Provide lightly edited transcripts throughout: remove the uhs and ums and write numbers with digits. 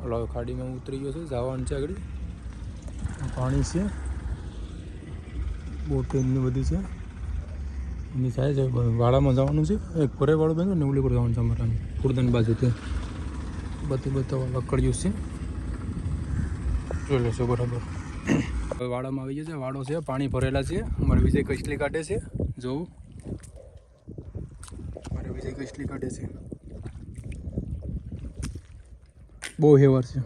Hello ખાડીમાં ઉતરી ગયો છે, જવાનું છે આગળ. પાણી છે, બોટ એમની બધી છે. એની થાય છે વાડામાં જવાનું છે. એક ફરે વાળું બંધ ને ઓલી પર જવાનું છે અમારા કુરદન બાજુથી. બધી લકડ્યું છે, જોઈ લેશો બરાબર. હવે વાડામાં આવી ગયો છે. વાડો છે, પાણી ભરેલા છે. અમારે વિજય કચલી કાઢે છે, જોવું. અમારે વિજય કચલી કાઢે છે, બહુ હેવાર છે.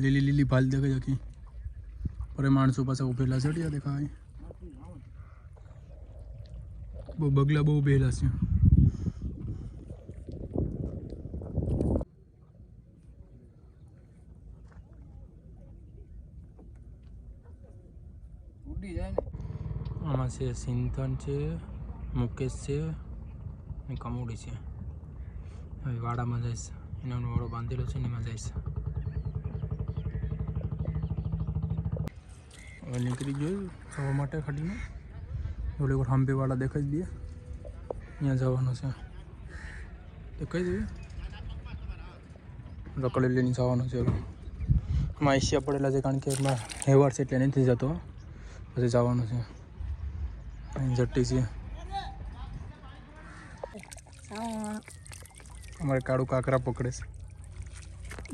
લીલી લીલી ભાલ દેખાય આખી. અરે માણસો પાછા ઉભેલા છે, દેખાય બહુ બગલા બહુ બેલા છે. આમાં છે સિંધન છે, મુકેશ છે અને કમોડી છે. હવે વાડામાં જઈશ, એનો વાડો બાંધેલો છે ને એમાં જઈશ. હવે નીકળી ગયો જવા માટે ખાડીમાં. ઓલી વાર હાંભેવાળા દેખાઈ દે, ત્યાં જવાનું છે. દેખાઈ દઈએ રકડી લઈને જવાનું છે. એમાં એશિયા પડેલા છે, કારણ કે એમાં હેવાર છે એટલે નથી જતો. પછી જવાનું છે. અહીં જટ્ટી છે. અમારે કાળું કાંકરા પકડે છે.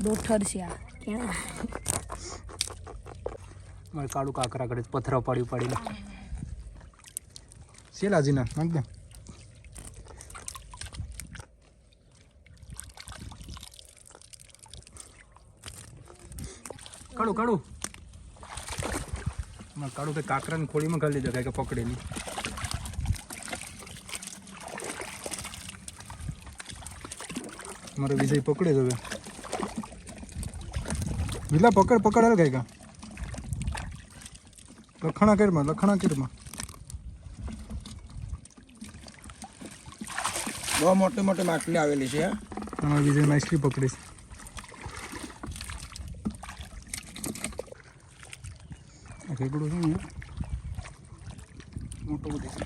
ડોઠર છે આ ક્યાં? અમારે કાળું કાંકરા કરે છે, પથરા પાડી પાડીને. શેલાજી ના નાખ દે. કાળું કાળું અમારે કાળું કે કાંકરાની ખોળીમાં ખાલી દેખાય કે પકડેલી. મારો વિજય પકડે છે હવે. વિલા પકડ પકડ હાલ ગાય કા લખણા કેરમાં બહુ મોટી મોટી માછલી આવેલી છે. અમારા વિજય માછલી પકડે છે. રેગડો છે ને મોટો બધો છે.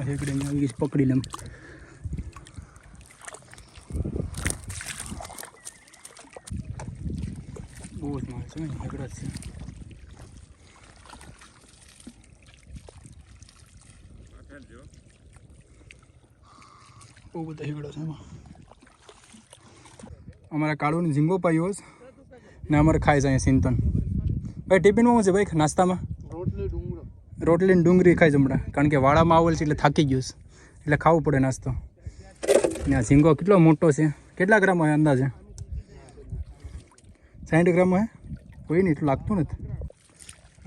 રેગડે આવી ગઈ પકડી લમ. બહુ જ મારે છે ને રેગડા છે. બહુ બધા હેગડા છે એમાં. અમારા કાળુની ઝીંગો પાયો છે ને અમારે ખાય છે અહીંયા સિંતન. ભાઈ ટિફિનમાં શું છે ભાઈ નાસ્તામાં? રોટલી ને ડુંગળી ખાય છે હમણાં, કારણ કે વાડામાં આવેલ છે એટલે થાકી ગયું છે, એટલે ખાવું પડે નાસ્તો. ને આ ઝીંગો કેટલો મોટો છે, કેટલા ગ્રામ હોય અંદાજે? 60 ગ્રામ હોય? કોઈ નહીં, એટલું લાગતું નથી.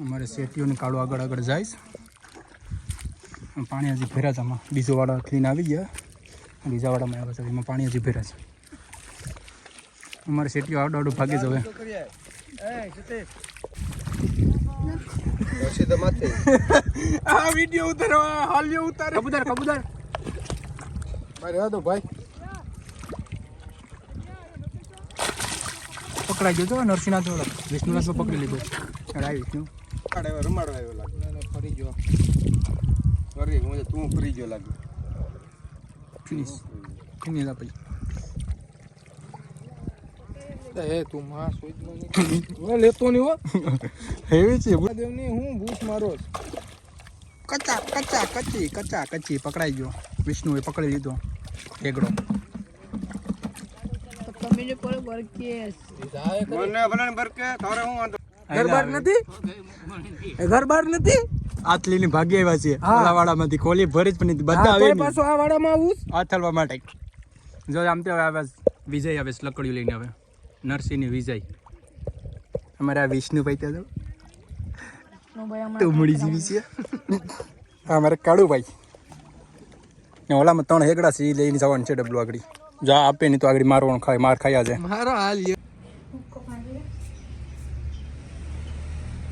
અમારે શેટીઓને કાળું આગળ આગળ જાય છે. પાણી હજી ભેરા છે. આમાં બીજો વાડા ક્લીન આવી ગયા, બીજા વાડામાં આવે છે, એમાં પાણી હજી ભેરા છે. અમારે શેટીઓ આડો ભાગે જ હવે. આ વિડિયો ઉતારવા હાલ્યો ઉતારે. કબૂતર ભાઈ રહેવા દો ભાઈ. પકડાઈ ગયો તો નરસિંહનાથ વાળા વિષ્ણુનાથ પકડી લીધો. વિષ્ણુ રમાડવા આવ્યો લાગે. ફરી ગયો તું ફરી ગયો લાગે. ફિનિશ આપી. હે તું માં સોઈ લેતો નહીં હો. હેવી છે દેવની હું બૂટ મારો. કચ્ચી પકડાઈ ગયો. વિષ્ણુએ પકડી લીધો રેગડો. કમીને પર બરકેસ મને ભલે બરકે તારે હું વાંધો. ઘર બાર નથી. આથલીની ભાગી આવ્યા છે વાડામાંથી. કોલી ભરી જ પણ બધા આવે પાછો આ વાડામાં આવું આથલવા માટે. જો આમ તો આવે વિજય આવે લકડીઓ લઈને આવે. નરસિંહની વિજય. અમારે આ વિષ્ણુભાઈ ત્યાં ટુમડી જેવી છે. અમારે કાળુભાઈ ને ઓલામાં 3 હેગડા છે, એ લઈને જવાનું છે ડબલું આગળ. જા આપે નહીં તો આગળ મારવાનું માર ખાયા છે. મારો હાલ